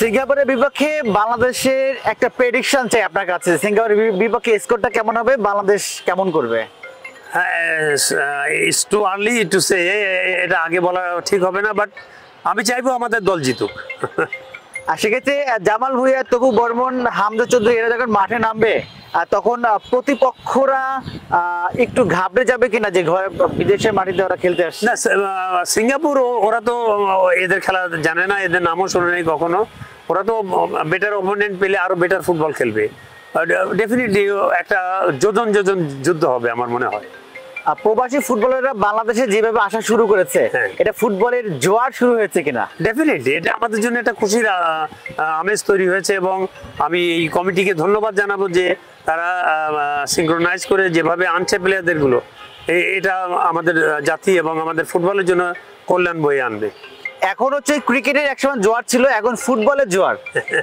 সিঙ্গাপুরের বিপক্ষে বাংলাদেশের একটা প্রেডিকশন চাই আপনার কাছে। সিঙ্গাপুরের বিপক্ষে স্কোরটা কেমন হবে, বাংলাদেশ কেমন করবে? It's too early to say, এটা আগে বলা ঠিক হবে না, বাট আমি চাইবো আমাদের দল জিতুক। আর সেক্ষেত্রে জামাল ভুঁইয়া, তপু বর্মন, হামজা চৌধুরী এরা যখন মাঠে নামবে তখন প্রতিপক্ষরা একটু ঘাবড়ে যাবে কিনা যে বিদেশের মাটিতে ওরা খেলতে আসছে? না, সিঙ্গাপুর ওরা তো এদের খেলা জানে না, এদের নামও শোনে নাই কখনো। ওরা তো বেটার অপোনেন্ট পেলে আরো বেটার ফুটবল খেলবে। ডেফিনেটলি একটা যোজন যুদ্ধ হবে আমার মনে হয়। প্রবাসী ফুটবলাররা বাংলাদেশে যেভাবে আসা শুরু করেছে, এটা ফুটবলের জোয়ার শুরু হয়েছে কিনা? ডেফিনেটলি এটা আমাদের জন্য একটা খুশির আমেজ তৈরি হয়েছে, এবং আমি এই কমিটিকে ধন্যবাদ জানাবো যে তারা সিনক্রোনাইজ করে যেভাবে আনছে প্লেয়ারদের গুলো, এটা আমাদের জাতি এবং আমাদের ফুটবলের জন্য কল্যাণ বয়ে আনবে। এখন হচ্ছে ক্রিকেটের একসময় জোয়ার ছিল, এখন ফুটবলের জোয়ার।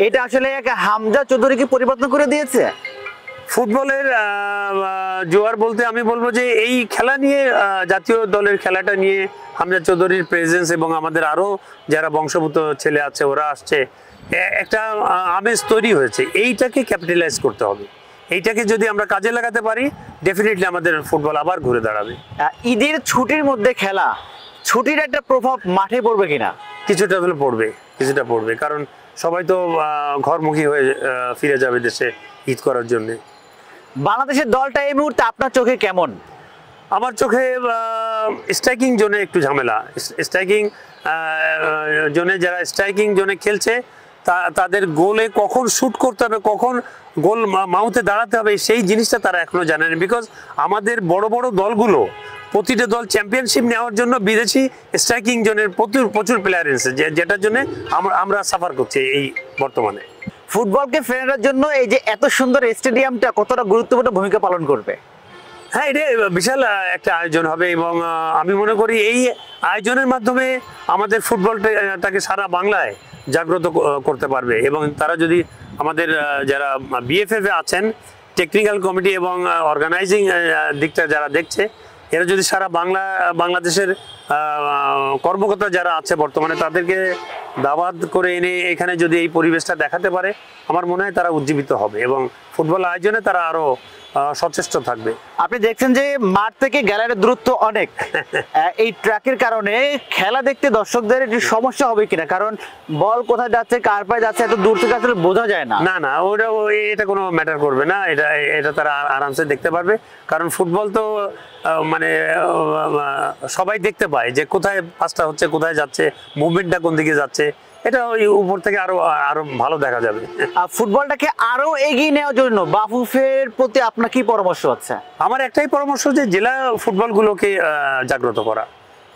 এটা আসলে হামজা চৌধুরী কি পরিবর্তন করে দিয়েছে ফুটবলের জোয়ার বলতে? আমি বলবো যে এই খেলা নিয়ে, জাতীয় দলের খেলাটা নিয়ে হামজা চৌধুরীর প্রেজেন্স এবং আমাদের আরো যারা বংশভূত ছেলে আছে ওরা আসছে, একটা আমেজ তৈরি হয়েছে। এইটাকে ক্যাপিটালাইজ করতে হবে। এইটাকে যদি আমরা কাজে লাগাতে পারি, ডেফিনেটলি আমাদের ফুটবল আবার ঘুরে দাঁড়াবে। ঈদের ছুটির মধ্যে খেলা, ছুটির একটা প্রভাব মাঠে পড়বে কিনা? কিছুটা হলে পড়বে, কিছুটা পড়বে, কারণ সবাই তো ঘরমুখী হয়ে ফিরে যাবে দেশে ঈদ করার জন্য। বাংলাদেশের দলটা এই মুহূর্তে আপনার চোখে কেমন? আমার চোখে স্ট্রাইকিং জোনে একটু ঝামেলা। স্ট্রাইকিং জোনে যারা স্ট্রাইকিং জোনে খেলছে তাদের গোলে কখন শুট করতে হবে, কখন গোল মাউথে দাঁড়াতে হবে, সেই জিনিসটা তারা এখনো জানে না। বিকজ আমাদের বড় বড় দলগুলো, প্রতিটা দল চ্যাম্পিয়নশিপ নেওয়ার জন্য বিদেশি স্ট্রাইকিং জোনের প্রচুর প্লেয়ার এসেছে, যেটার জন্য আমরা সাফার করছি এই বর্তমানে। ফুটবলকে ফেরানোর জন্য এই যে এত সুন্দর স্টেডিয়ামটা কতটা গুরুত্বপূর্ণ ভূমিকা পালন করবে? হ্যাঁ, এটা বিশাল একটা আয়োজন হবে, এবং আমি মনে করি এই আয়োজনের মাধ্যমে আমাদের ফুটবলটাকে সারা বাংলায় জাগ্রত করতে পারবে। এবং তারা যদি আমাদের যারা বিএফএফ আছেন, টেকনিক্যাল কমিটি এবং অর্গানাইজিং দিকটা যারা দেখছে, এরা যদি সারা বাংলাদেশের কর্মকর্তা যারা আছে বর্তমানে, তাদেরকে দাওয়াত করে এনে এখানে যদি এই পরিবেশটা দেখাতে পারে, আমার মনে হয় তারা উজ্জীবিত হবে এবং ফুটবল আয়োজনে তারা আরো সচেষ্ট থাকবে। আপনি দেখছেন যে মাঠ থেকে গ্যালারির দূরত্ব অনেক, এই ট্র্যাকের কারণে খেলা দেখতে দর্শকদের একটু সমস্যা হবে কিনা? কারণ বল কোথায় যাচ্ছে, কার পায়ে যাচ্ছে, এত দূর থেকে আসলে বোঝা যায় না। না, এটা কোনো ম্যাটার করবে না। এটা তারা আরামসে দেখতে পারবে, কারণ ফুটবল তো মানে সবাই দেখতে পায় যে কোথায় পাসটা হচ্ছে, কোথায় যাচ্ছে, মুভমেন্টটা কোন দিকে যাচ্ছে। এটা ওই উপর থেকে আরো ভালো দেখা যাবে। ফুটবলটাকে আরো এগিয়ে নেওয়ার জন্য বাফুফের প্রতি আপনার কি পরামর্শ আছে? আমার একটাই পরামর্শ যে জেলা ফুটবলগুলোকে জাগ্রত করা,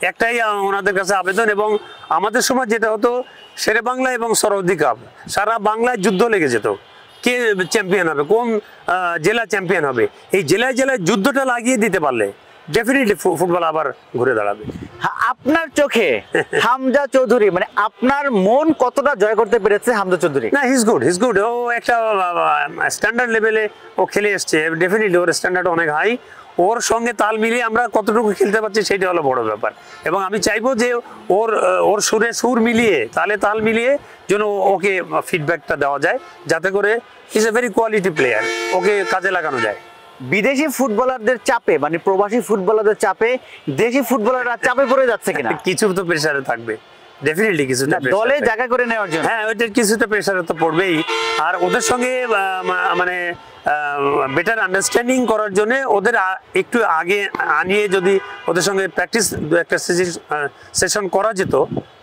একটাই ওনাদের কাছে আবেদন। এবং আমাদের সময় যেটা হতো, শেরে বাংলা এবং সরহদি কাপ, সারা বাংলায় যুদ্ধ লেগে যেত, কে চ্যাম্পিয়ন হবে, কোন জেলা চ্যাম্পিয়ন হবে। এই জেলায় যুদ্ধটা লাগিয়ে দিতে পারলে ডেফিনেটলি ফুটবল আবার ঘুরে দাঁড়াবে। আপনার চোখে হামজা চৌধুরী, মানে আপনার মন কতটা জয় করতে পেরেছে হামজা চৌধুরী? না, হিজ গুড। ও একটা স্ট্যান্ডার্ড লেভেলে ও খেলে এসছে। ডেফিনেটলি ওর স্ট্যান্ডার্ড অনেক হাই। ওর সঙ্গে তাল মিলিয়ে আমরা কতটুকু খেলতে পারছি সেটা হলো বড় ব্যাপার। এবং আমি চাইবো যে ওর সুরে সুর মিলিয়ে, তাল মিলিয়ে যেন ওকে ফিডব্যাকটা দেওয়া যায়, যাতে করে is a very quality player, ওকে কাজে লাগানো যায়। বিদেশি ফুটবলারদের চাপে, মানে প্রবাসী ফুটবলারদের চাপে দেশি ফুটবলাররা চাপে পড়ে যাচ্ছে কিনা? কিছু তো প্রেসারে থাকবে, ডেফিনেটলি কিছুটা দলে জায়গা করে নেওয়ার জন্য। হ্যাঁ, ওইটার কিছুটা প্রেসারে তো পড়বেই। আর ওদের সঙ্গে মানে বেটার আন্ডারস্ট্যান্ডিং করার জন্য ওদের একটু আগে আনিয়ে যদি ওদের সঙ্গে প্র্যাকটিস একটা সেশন করা যেত,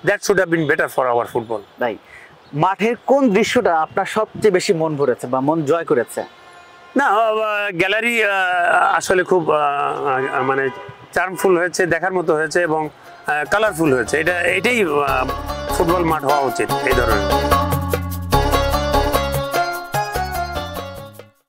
that should have been better for our football. তাই মাঠের কোন দৃশ্যটা আপনার সবচেয়ে বেশি মন ভরেছে বা মন জয় করেছে? না, গ্যালারি আসলে খুব মানে চার্মফুল হয়েছে, দেখার মতো হয়েছে এবং কালারফুল হয়েছে। এটাই ফুটবল মাঠ হওয়া উচিত এই ধরনের।